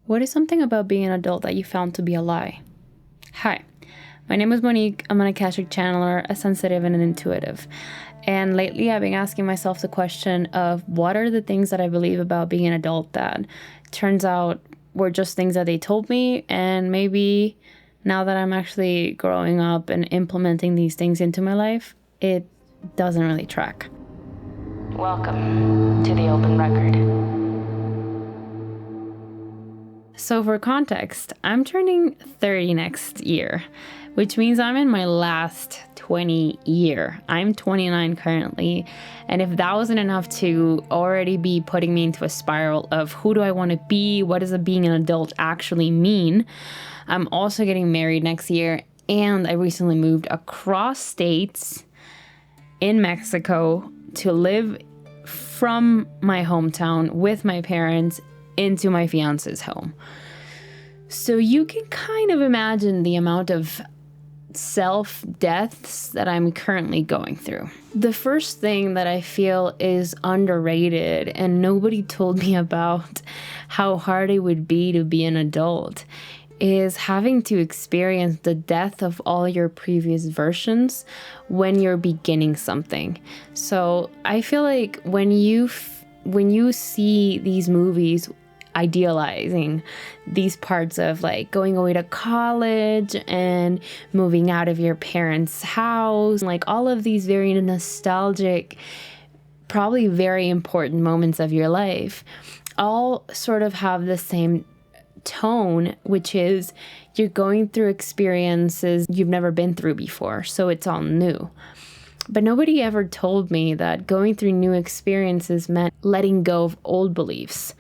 What is something about being an adult that you found to be a lie? Hi, my name is Monique. I'm an Akashic channeler, a sensitive, and an intuitive. And lately I've been asking myself the question of what are the things that I believe about being an adult that turns out were just things that they told me, and maybe now that I'm actually growing up and implementing these things into my life, it doesn't really track. Welcome to the Open Record. So for context, I'm turning 30 next year, which means I'm in my last 20 year. I'm 29 currently, and if that wasn't enough to already be putting me into a spiral of who do I want to be, what does being an adult actually mean, I'm also getting married next year, and I recently moved across states in Mexico to live from my hometown with my parents into my fiance's home. So you can kind of imagine the amount of self-deaths that I'm currently going through. The first thing that I feel is underrated and nobody told me about how hard it would be to be an adult is having to experience the death of all your previous versions when you're beginning something. So I feel like when you see these movies idealizing these parts of like going away to college and moving out of your parents' house, like all of these very nostalgic, probably very important moments of your life, all sort of have the same tone, which is you're going through experiences you've never been through before, so it's all new. But nobody ever told me that going through new experiences meant letting go of old beliefs.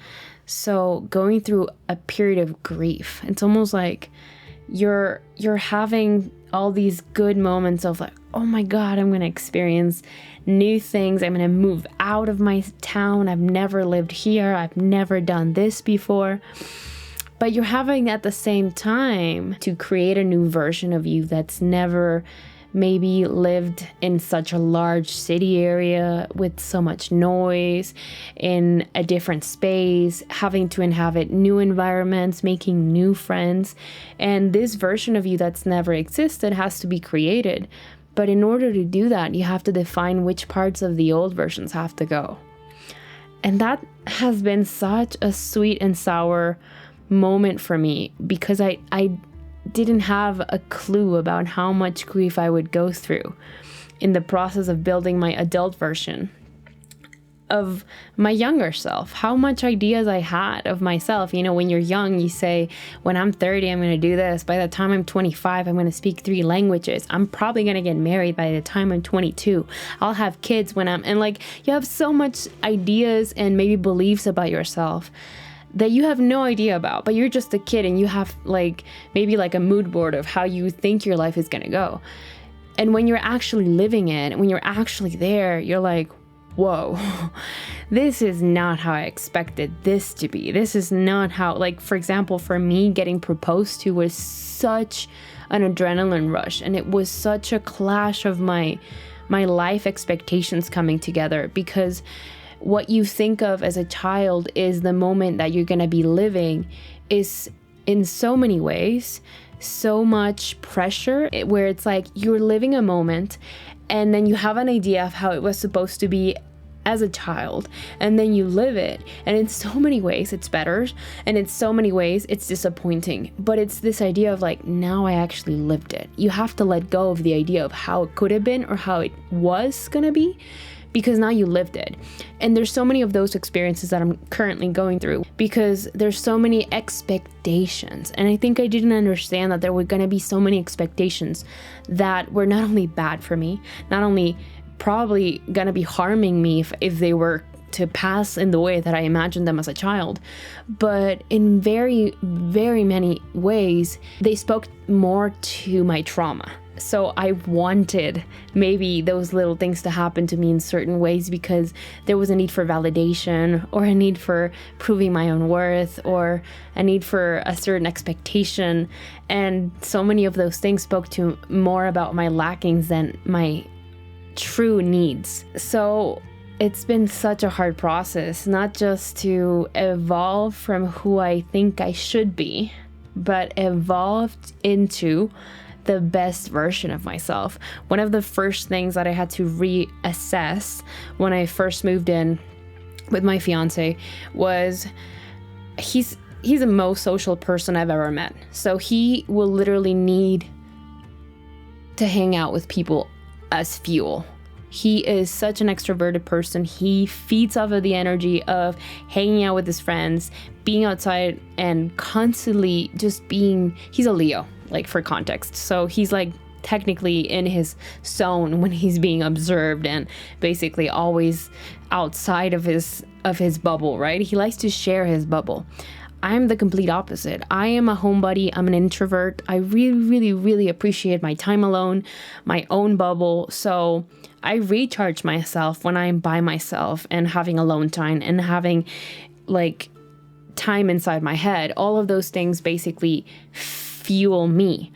So going through a period of grief, it's almost like you're having all these good moments of like, oh my God, I'm going to experience new things. I'm going to move out of my town. I've never lived here. I've never done this before. But you're having at the same time to create a new version of you that's never maybe lived in such a large city area with so much noise, in a different space, having to inhabit new environments, making new friends. And this version of you that's never existed has to be created. But in order to do that, you have to define which parts of the old versions have to go. And that has been such a sweet and sour moment for me because I didn't have a clue about how much grief I would go through in the process of building my adult version of my younger self, how much ideas I had of myself. You know, when you're young, you say, when I'm 30, I'm going to do this. By the time I'm 25, I'm going to speak 3 languages. I'm probably going to get married by the time I'm 22. I'll have kids and like, you have so much ideas and maybe beliefs about yourself that you have no idea about, but you're just a kid and you have like maybe like a mood board of how you think your life is going to go. And when you're actually living it, when you're actually there, you're like, whoa, this is not how I expected this to be. This is not how, like, for example, for me, getting proposed to was such an adrenaline rush, and it was such a clash of my life expectations coming together, because what you think of as a child is the moment that you're going to be living is in so many ways so much pressure, where it's like you're living a moment and then you have an idea of how it was supposed to be as a child, and then you live it, and in so many ways it's better, and in so many ways it's disappointing. But it's this idea of like, now I actually lived it. You have to let go of the idea of how it could have been or how it was gonna be, because now you lived it. And there's so many of those experiences that I'm currently going through because there's so many expectations. And I think I didn't understand that there were going to be so many expectations that were not only bad for me, not only probably going to be harming me if they were to pass in the way that I imagined them as a child, but in very, very many ways, they spoke more to my trauma. So I wanted maybe those little things to happen to me in certain ways because there was a need for validation, or a need for proving my own worth, or a need for a certain expectation. And so many of those things spoke to more about my lackings than my true needs. So it's been such a hard process, not just to evolve from who I think I should be, but evolved into the best version of myself. One of the first things that I had to reassess when I first moved in with my fiance was he's the most social person I've ever met. So he will literally need to hang out with people as fuel. He is such an extroverted person. He feeds off of the energy of hanging out with his friends, being outside, and constantly just being, he's a Leo, like for context. So he's like technically in his zone when he's being observed and basically always outside of his bubble, right? He likes to share his bubble. I'm the complete opposite. I am a homebody. I'm an introvert. I really, really, really appreciate my time alone, my own bubble. So I recharge myself when I'm by myself and having alone time and having like time inside my head. All of those things basically fuel me.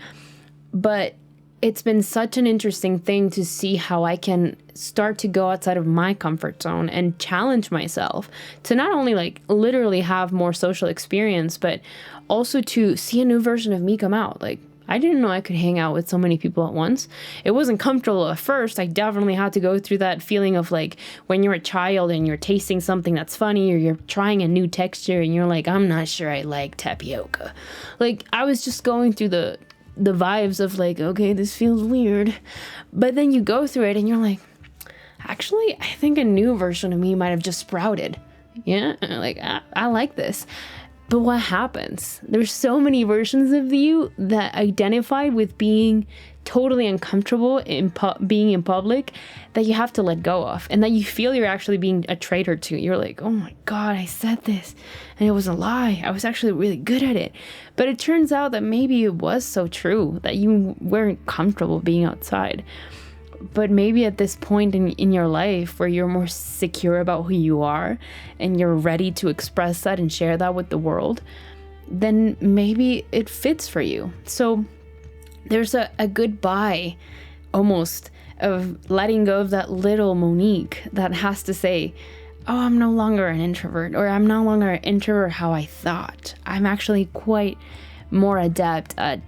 But it's been such an interesting thing to see how I can start to go outside of my comfort zone and challenge myself to not only like literally have more social experience, but also to see a new version of me come out. Like, I didn't know I could hang out with so many people at once. It wasn't comfortable at first. I definitely had to go through that feeling of like when you're a child and you're tasting something that's funny or you're trying a new texture and you're like, I'm not sure I like tapioca. Like, I was just going through the vibes of like, okay, this feels weird. But then you go through it and you're like, actually, I think a new version of me might have just sprouted. Yeah, like, I like this. But what happens? There's so many versions of you that identified with being totally uncomfortable in being in public that you have to let go of, and that you feel you're actually being a traitor to. You're like, oh my God, I said this and it was a lie. I was actually really good at it. But it turns out that maybe it was so true that you weren't comfortable being outside. But maybe at this point in your life where you're more secure about who you are and you're ready to express that and share that with the world, then maybe it fits for you. So there's a goodbye almost of letting go of that little Monique that has to say, oh, I'm no longer an introvert, or I'm no longer an introvert how I thought. I'm actually quite more adept at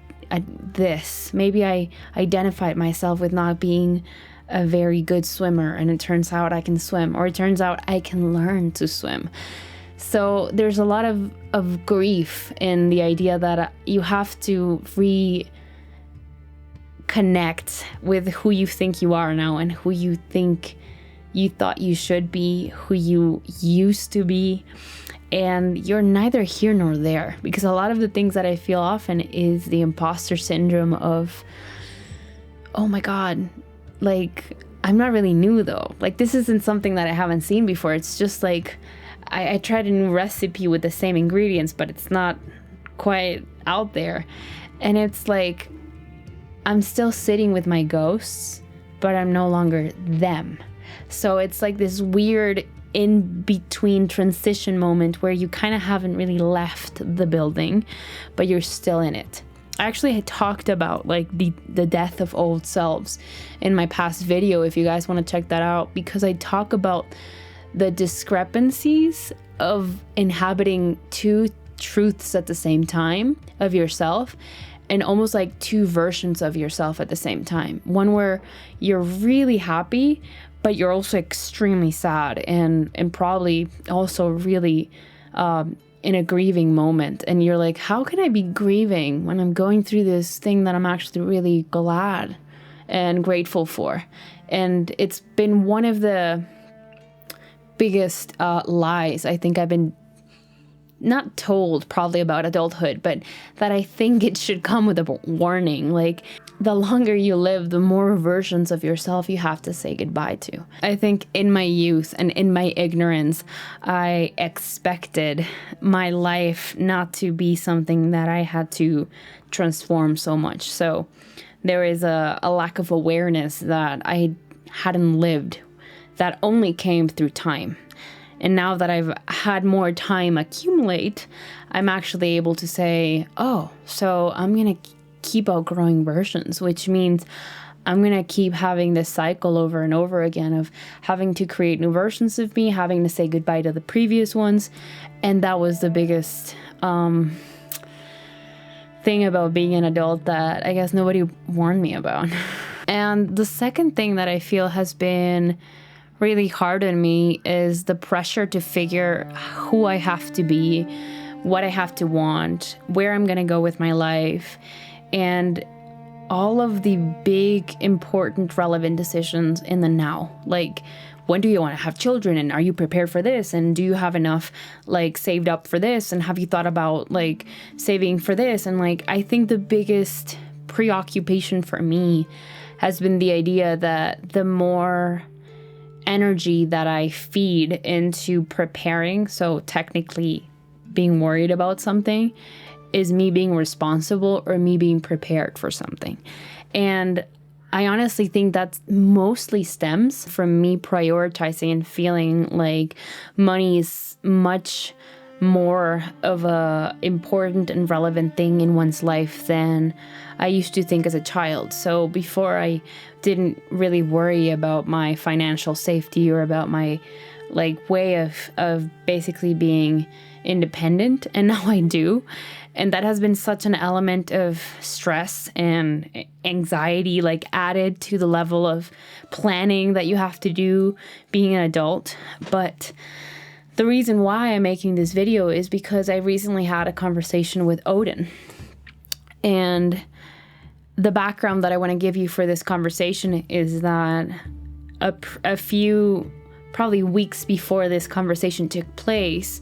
this. Maybe I identified myself with not being a very good swimmer, and it turns out I can swim, or it turns out I can learn to swim. So there's a lot of grief in the idea that you have to reconnect with who you think you are now and who you think you thought you should be, who you used to be. And you're neither here nor there, because a lot of the things that I feel often is the imposter syndrome of, oh my God, like, I'm not really new though. Like, this isn't something that I haven't seen before. It's just like, I tried a new recipe with the same ingredients, but it's not quite out there. And it's like, I'm still sitting with my ghosts, but I'm no longer them. So it's like this weird in between transition moment where you kind of haven't really left the building, but you're still in it. I actually had talked about like the death of old selves in my past video, if you guys want to check that out, because I talk about the discrepancies of inhabiting two truths at the same time of yourself, and almost like two versions of yourself at the same time. One where you're really happy, but you're also extremely sad and probably also really in a grieving moment. And you're like, how can I be grieving when I'm going through this thing that I'm actually really glad and grateful for? And it's been one of the biggest lies I think I've been not told probably about adulthood, but that I think it should come with a warning. Like, the longer you live, the more versions of yourself you have to say goodbye to. I think in my youth and in my ignorance, I expected my life not to be something that I had to transform so much. So there is a lack of awareness that I hadn't lived that only came through time. And now that I've had more time accumulate, I'm actually able to say, oh, so I'm going to keep outgrowing versions, which means I'm going to keep having this cycle over and over again of having to create new versions of me, having to say goodbye to the previous ones. And that was the biggest thing about being an adult that I guess nobody warned me about. And the second thing that I feel has been really hard on me is the pressure to figure who I have to be, what I have to want, where I'm going to go with my life, and all of the big, important, relevant decisions in the now. Like, when do you want to have children? And are you prepared for this? And do you have enough like saved up for this? And have you thought about like saving for this? And like, I think the biggest preoccupation for me has been the idea that the more energy that I feed into preparing, so technically being worried about something, is me being responsible or me being prepared for something. And I honestly think that mostly stems from me prioritizing and feeling like money is much more of a important and relevant thing in one's life than I used to think as a child. So before, I didn't really worry about my financial safety or about my like way of basically being independent, and now I do. And that has been such an element of stress and anxiety, like added to the level of planning that you have to do being an adult. But the reason why I'm making this video is because I recently had a conversation with Odin. And the background that I want to give you for this conversation is that a few, probably weeks before this conversation took place,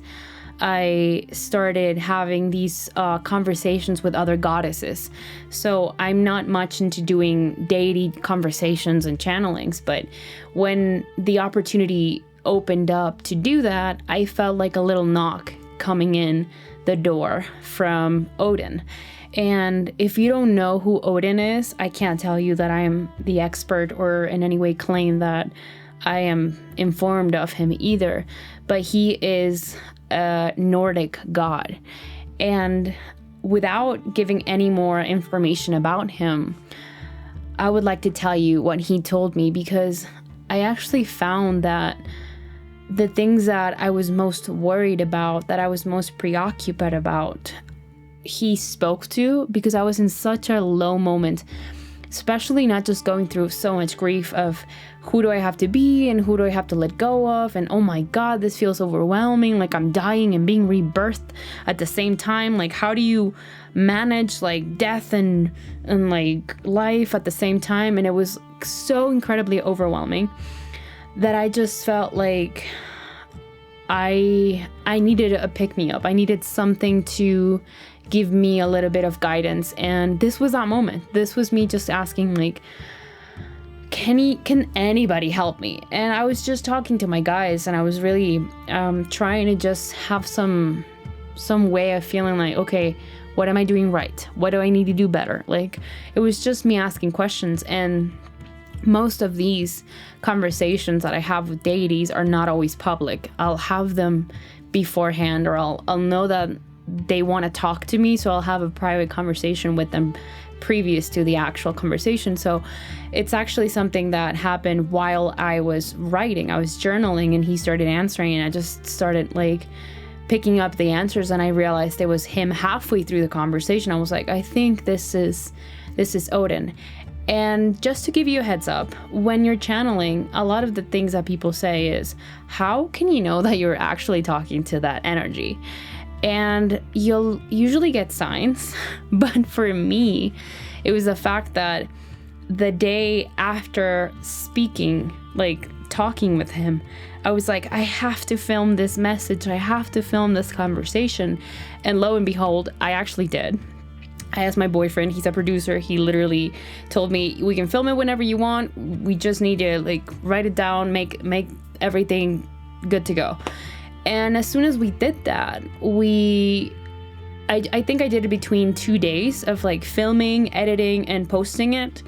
I started having these conversations with other goddesses. So I'm not much into doing deity conversations and channelings, but when the opportunity opened up to do that, I felt like a little knock coming in the door from Odin. And if you don't know who Odin is, I can't tell you that I am the expert or in any way claim that I am informed of him either, but he is a Nordic god. And without giving any more information about him, I would like to tell you what he told me, because I actually found that the things that I was most worried about, that I was most preoccupied about, he spoke to, because I was in such a low moment, especially not just going through so much grief of who do I have to be and who do I have to let go of, and oh my god, this feels overwhelming, like I'm dying and being rebirthed at the same time. Like, how do you manage like death and like life at the same time? And it was so incredibly overwhelming that I just felt like I needed a pick-me-up. I needed something to give me a little bit of guidance. And this was that moment. This was me just asking, like, can anybody help me? And I was just talking to my guys, and I was really trying to just have some way of feeling like, okay, what am I doing right? What do I need to do better? Like, it was just me asking questions. And most of these conversations that I have with deities are not always public. I'll have them beforehand, or I'll know that they want to talk to me, so I'll have a private conversation with them previous to the actual conversation. So it's actually something that happened while I was writing. I was journaling, and he started answering, and I just started like picking up the answers, and I realized it was him halfway through the conversation. I was like, I think this is Odin. And just to give you a heads up, when you're channeling, a lot of the things that people say is, how can you know that you're actually talking to that energy? And you'll usually get signs, but for me, it was the fact that the day after speaking, like talking with him, I was like, I have to film this message, I have to film this conversation. And lo and behold, I actually did. I asked my boyfriend, he's a producer, he literally told me, we can film it whenever you want, we just need to like write it down, make everything good to go. And as soon as we did that, I think I did it between 2 days of like filming, editing, and posting it.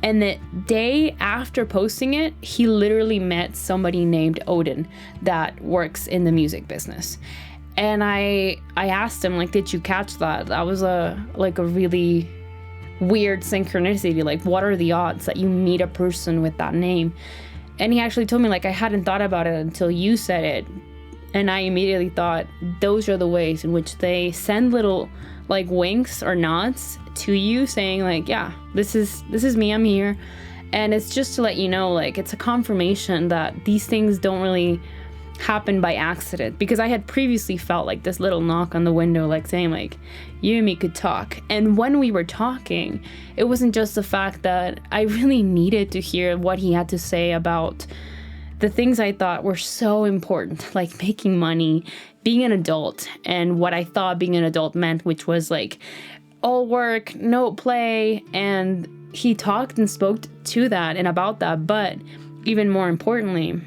And the day after posting it, he literally met somebody named Odin that works in the music business. And I asked him, like, did you catch that? That was a really weird synchronicity. Like, what are the odds that you meet a person with that name? And he actually told me, like, I hadn't thought about it until you said it. And I immediately thought, those are the ways in which they send little, like, winks or nods to you saying, like, yeah, this is me, I'm here. And it's just to let you know, like, it's a confirmation that these things don't really happen by accident. Because I had previously felt like this little knock on the window, like saying, like, you and me could talk. And when we were talking, it wasn't just the fact that I really needed to hear what he had to say about the things I thought were so important, like making money, being an adult, and what I thought being an adult meant, which was like all work, no play. And he talked and spoke to that and about that. But even more importantly,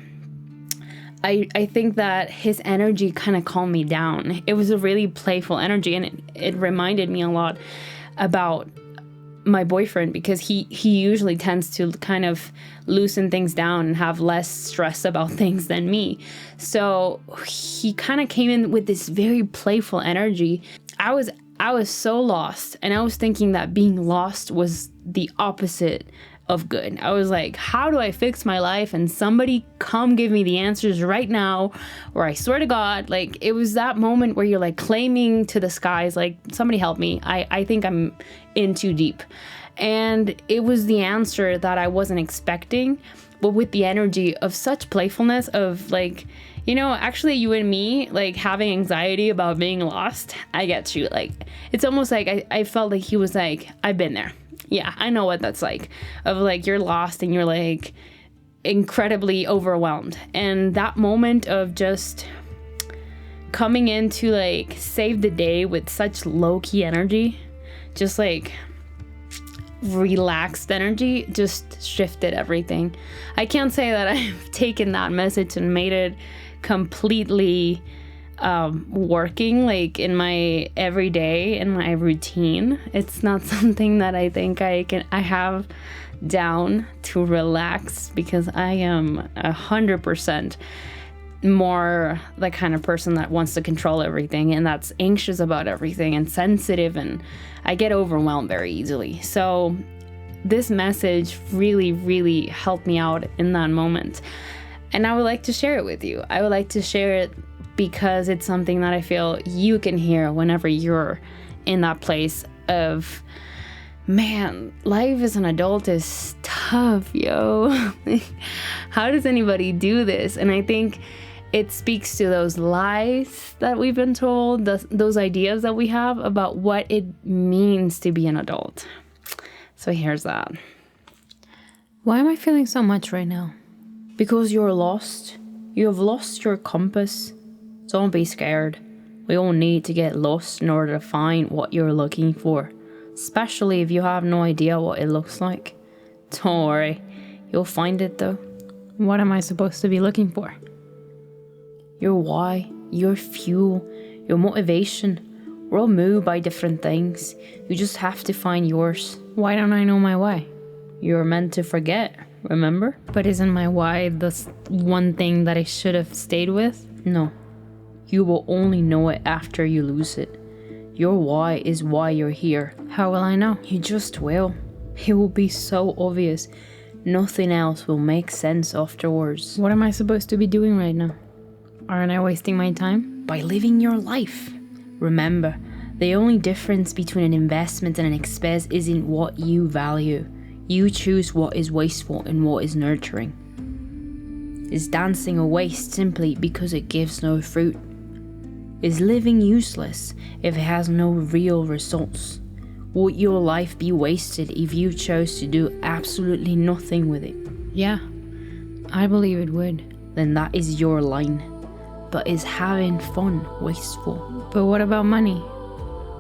I think that his energy kind of calmed me down. It was a really playful energy, and it reminded me a lot about my boyfriend, because he usually tends to kind of loosen things down and have less stress about things than me. So he kind of came in with this very playful energy. I was so lost, and I was thinking that being lost was the opposite of good. I was like, how do I fix my life? And somebody come give me the answers right now, or I swear to God. Like, it was that moment where you're like claiming to the skies, like, somebody help me. I think I'm in too deep. And it was the answer that I wasn't expecting, but with the energy of such playfulness of like, you know, actually you and me, like, having anxiety about being lost, I get you. Like, it's almost like I felt like he was like, I've been there. Yeah, I know what that's like, of like, you're lost and you're like incredibly overwhelmed. And that moment of just coming in to like save the day with such low-key energy, just like relaxed energy, just shifted everything. I can't say that I've taken that message and made it completely working like in my everyday, in my routine. It's not something that I think I have down to relax, because I am 100% more the kind of person that wants to control everything, and that's anxious about everything and sensitive, and I get overwhelmed very easily. So this message really, really helped me out in that moment, and I would like to share it with you. I would like to share it because it's something that I feel you can hear whenever you're in that place of, man, life as an adult is tough, yo. How does anybody do this? And I think it speaks to those lies that we've been told, those ideas that we have about what it means to be an adult. So here's that. Why am I feeling so much right now? Because you're lost. You have lost your compass. Don't be scared. We all need to get lost in order to find what you're looking for, especially if you have no idea what it looks like. Don't worry, you'll find it though. What am I supposed to be looking for? Your why, your fuel, your motivation. We're all moved by different things. You just have to find yours. Why don't I know my why? You're meant to forget, remember? But isn't my why the one thing that I should have stayed with? No. You will only know it after you lose it. Your why is why you're here. How will I know? You just will. It will be so obvious. Nothing else will make sense afterwards. What am I supposed to be doing right now? Aren't I wasting my time? By living your life. Remember, the only difference between an investment and an expense isn't what you value. You choose what is wasteful and what is nurturing. Is dancing a waste simply because it gives no fruit? Is living useless if it has no real results? Would your life be wasted if you chose to do absolutely nothing with it? Yeah, I believe it would. Then that is your line. But is having fun wasteful? But what about money?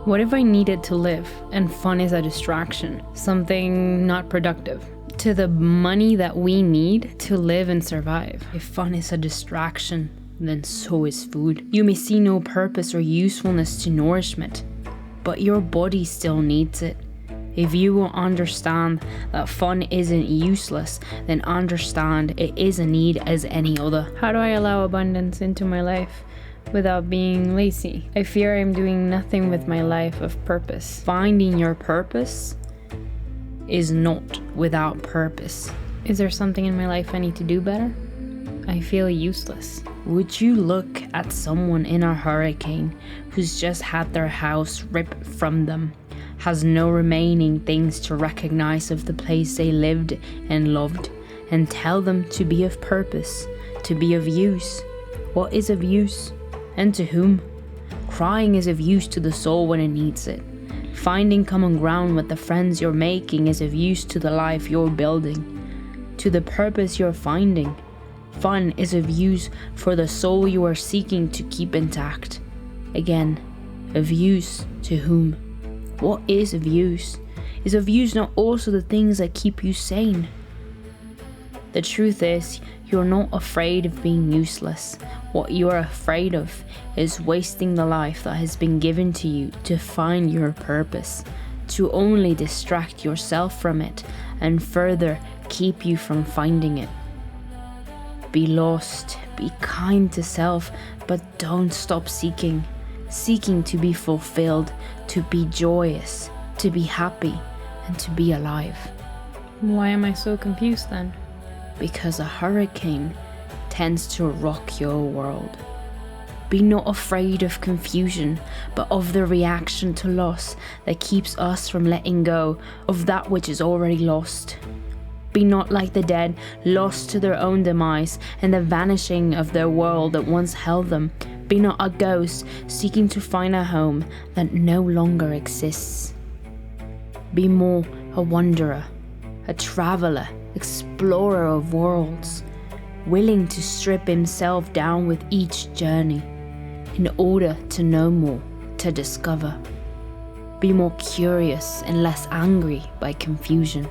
What if I needed to live and fun is a distraction, something not productive to the money that we need to live and survive? If fun is a distraction, then so is food. You may see no purpose or usefulness to nourishment, but your body still needs it. If you will understand that fun isn't useless, then understand it is a need as any other. How do I allow abundance into my life without being lazy? I fear I'm doing nothing with my life of purpose. Finding your purpose is not without purpose. Is there something in my life I need to do better? I feel useless. Would you look at someone in a hurricane who's just had their house ripped from them, has no remaining things to recognize of the place they lived and loved, and tell them to be of purpose, to be of use? What is of use? And to whom? Crying is of use to the soul when it needs it. Finding common ground with the friends you're making is of use to the life you're building, to the purpose you're finding. Fun is of use for the soul you are seeking to keep intact. Again, of use to whom? What is of use? Is of use not also the things that keep you sane? The truth is, you're not afraid of being useless. What you're afraid of is wasting the life that has been given to you to find your purpose, to only distract yourself from it and further keep you from finding it. Be lost, be kind to self, but don't stop seeking to be fulfilled, to be joyous, to be happy, and to be alive. Why am I so confused then? Because a hurricane tends to rock your world. Be not afraid of confusion, but of the reaction to loss that keeps us from letting go of that which is already lost. Be not like the dead, lost to their own demise and the vanishing of their world that once held them. Be not a ghost seeking to find a home that no longer exists. Be more a wanderer, a traveler, explorer of worlds, willing to strip himself down with each journey in order to know more, to discover. Be more curious and less angry by confusion.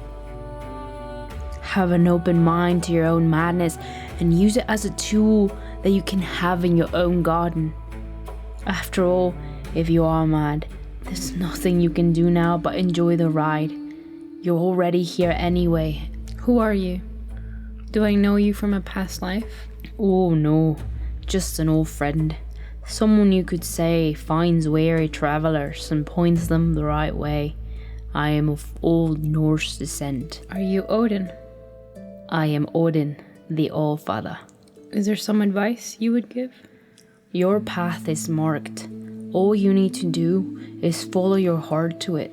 Have an open mind to your own madness and use it as a tool that you can have in your own garden. After all, if you are mad, there's nothing you can do now but enjoy the ride. You're already here anyway. Who are you? Do I know you from a past life? Oh no, just an old friend. Someone you could say finds weary travelers and points them the right way. I am of old Norse descent. Are you Odin? I am Odin, the All-Father. Is there some advice you would give? Your path is marked. All you need to do is follow your heart to it.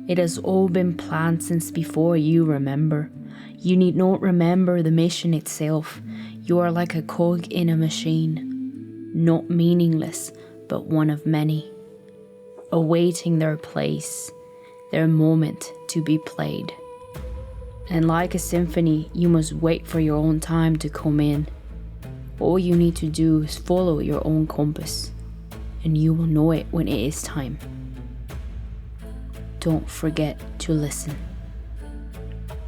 It has all been planned since before you remember. You need not remember the mission itself. You are like a cog in a machine, not meaningless, but one of many, awaiting their place, their moment to be played. And like a symphony, you must wait for your own time to come in. All you need to do is follow your own compass, and you will know it when it is time. Don't forget to listen.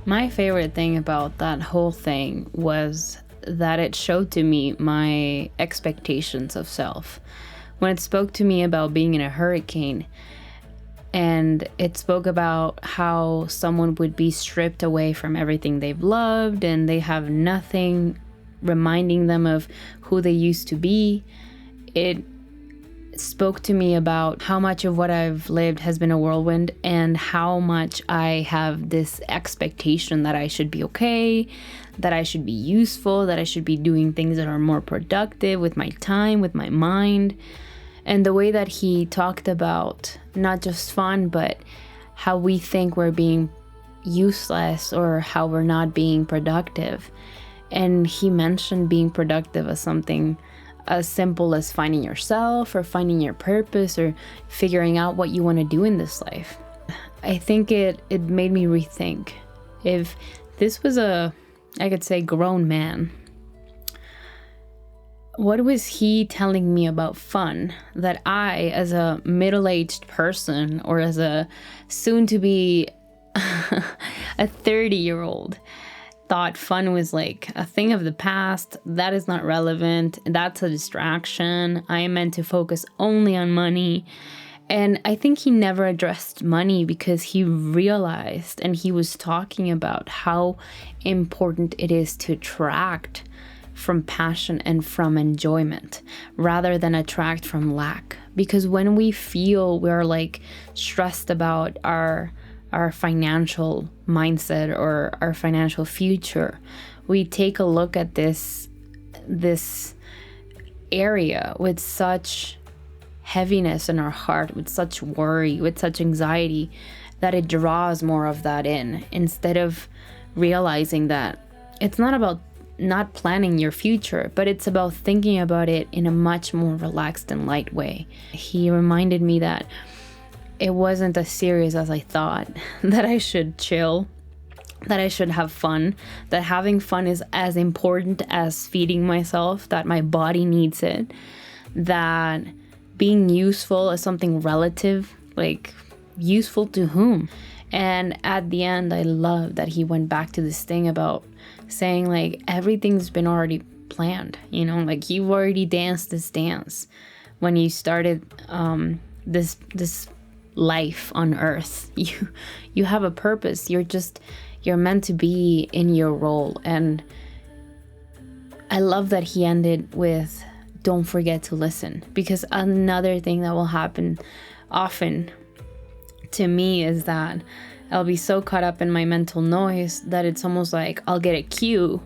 My favorite thing about that whole thing was that it showed to me my expectations of self. When it spoke to me about being in a hurricane, and it spoke about how someone would be stripped away from everything they've loved and they have nothing reminding them of who they used to be. It spoke to me about how much of what I've lived has been a whirlwind and how much I have this expectation that I should be okay, that I should be useful, that I should be doing things that are more productive with my time, with my mind. And the way that he talked about not just fun, but how we think we're being useless or how we're not being productive. And he mentioned being productive as something as simple as finding yourself or finding your purpose or figuring out what you want to do in this life. I think it made me rethink. If this was I could say, grown man, what was he telling me about fun that I, as a middle-aged person or as a soon-to-be a 30-year-old, thought fun was like a thing of the past, that is not relevant, that's a distraction, I am meant to focus only on money. And I think he never addressed money because he realized, and he was talking about how important it is to attract from passion and from enjoyment rather than attract from lack. Because when we feel we're like stressed about our our financial mindset or our financial future, we take a look at this area with such heaviness in our heart, with such worry, with such anxiety, that it draws more of that in, instead of realizing that it's not about not planning your future, but it's about thinking about it in a much more relaxed and light way. He reminded me that it wasn't as serious as I thought, that I should chill, that I should have fun, that having fun is as important as feeding myself, that my body needs it, that being useful is something relative, like useful to whom? And at the end, I love that he went back to this thing about saying like everything's been already planned, you know, like you've already danced this dance when you started this life on earth. You have a purpose. You're meant to be in your role. And I love that he ended with don't forget to listen, because another thing that will happen often to me is that I'll be so caught up in my mental noise that it's almost like I'll get a cue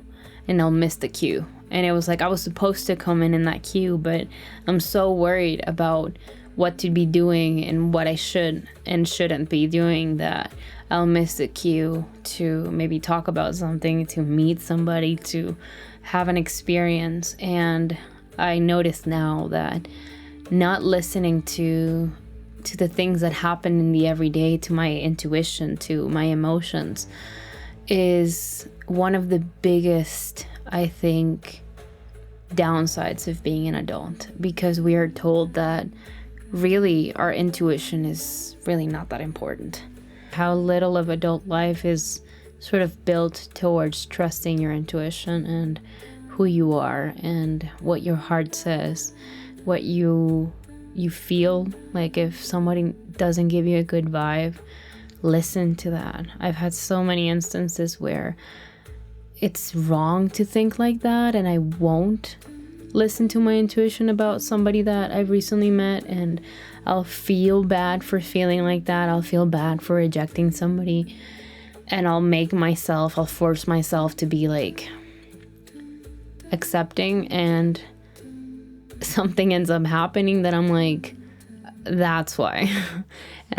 and I'll miss the cue. And it was like I was supposed to come in that cue, but I'm so worried about what to be doing and what I should and shouldn't be doing that I'll miss the cue to maybe talk about something, to meet somebody, to have an experience. And I notice now that not listening to the things that happen in the everyday, to my intuition, to my emotions, is one of the biggest, I think, downsides of being an adult, because we are told that really our intuition is really not that important. How little of adult life is sort of built towards trusting your intuition and who you are and what your heart says, what you feel. Like if somebody doesn't give you a good vibe, listen to that. I've had so many instances where it's wrong to think like that, and I won't listen to my intuition about somebody that I've recently met, and I'll feel bad for feeling like that. I'll feel bad for rejecting somebody, and I'll force myself to be like accepting, and something ends up happening that I'm like, that's why.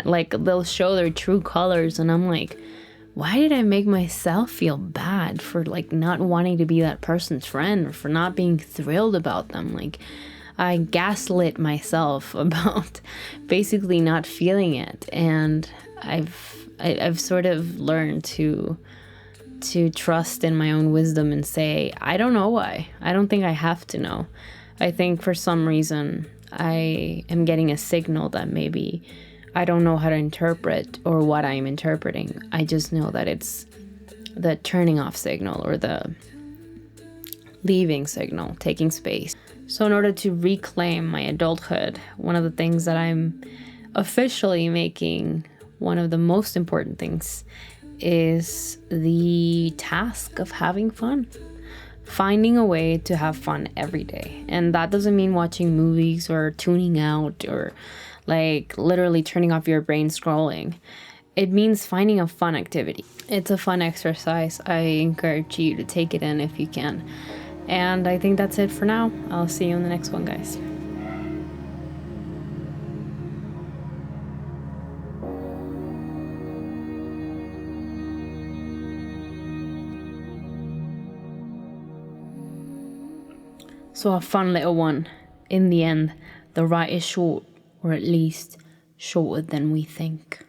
Like they'll show their true colors, and I'm like, why did I make myself feel bad for like not wanting to be that person's friend, or for not being thrilled about them? Like I gaslit myself about basically not feeling it. And I've sort of learned to trust in my own wisdom and say, I don't know why. I don't think I have to know. I think for some reason I am getting a signal that maybe I don't know how to interpret or what I'm interpreting. I just know that it's the turning off signal or the leaving signal, taking space. So in order to reclaim my adulthood, one of the things that I'm officially making one of the most important things is the task of having fun. Finding a way to have fun every day. And that doesn't mean watching movies or tuning out or like literally turning off your brain scrolling. It means finding a fun activity. It's a fun exercise. I encourage you to take it in if you can. And I think that's it for now. I'll see you in the next one, guys. So a fun little one. In the end, the ride is short, or at least shorter than we think.